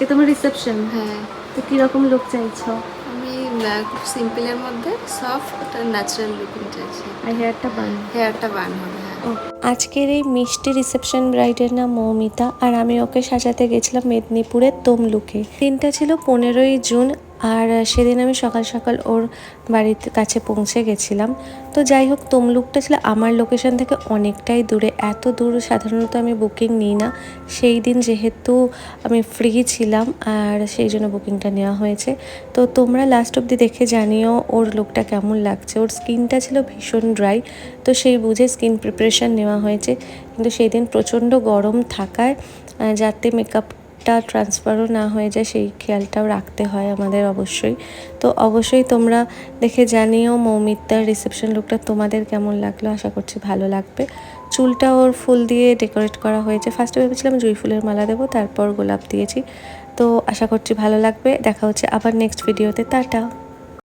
এ তোমার রিসেপশন? হ্যাঁ। তো কিরকম লুক চাইছো? আমি খুব সিম্পলের মধ্যে সফট আর ন্যাচারাল লুকিং চাইছি। আর হেয়ারটা বান? হেয়ারটা বান হবে, হ্যাঁ। ও, আজকের এই মিষ্টি রিসেপশন ব্রাইডের নাম মৌমিতা, আর আমি ওকে সাজাতে গেছিলাম মেদিনীপুরের তমলুকে। দিনটা ছিল 15ই জুন, আর সেদিন আমি সকাল সকাল ওর বাড়ির কাছে পৌঁছে গেছিলাম। তো যাই হোক, তমলুকটা ছিল আমার লোকেশন থেকে অনেকটাই দূরে। এত দূর সাধারণত আমি বুকিং নিই না, সেই দিন যেহেতু আমি ফ্রি ছিলাম আর সেই জন্য বুকিংটা নেওয়া হয়েছে। তো তোমরা লাস্ট অবধি দেখে জানিও ওর লুকটা কেমন লাগছে। ওর স্কিনটা ছিল ভীষণ ড্রাই, তো সেই বুঝে স্কিন প্রিপারেশান নেওয়া হয়েছে। কিন্তু সেই দিন প্রচণ্ড গরম থাকায় যাতে মেকআপটা ট্রান্সফারও না হয়ে যায় সেই খেয়ালটাও রাখতে হয় আমাদের অবশ্যই। তো অবশ্যই তোমরা দেখে জানিও মৌমিতার রিসেপশন লুকটা তোমাদের কেমন লাগলো। আশা করছি ভালো লাগবে। চুলটা ওর ফুল দিয়ে ডেকোরেট করা হয়েছে। ফার্স্টে ভেবেছিলাম জুঁই ফুলের মালা দেবো, তারপর গোলাপ দিয়েছি। তো আশা করছি ভালো লাগবে। দেখা হচ্ছে আবার নেক্সট ভিডিওতে। টাটা।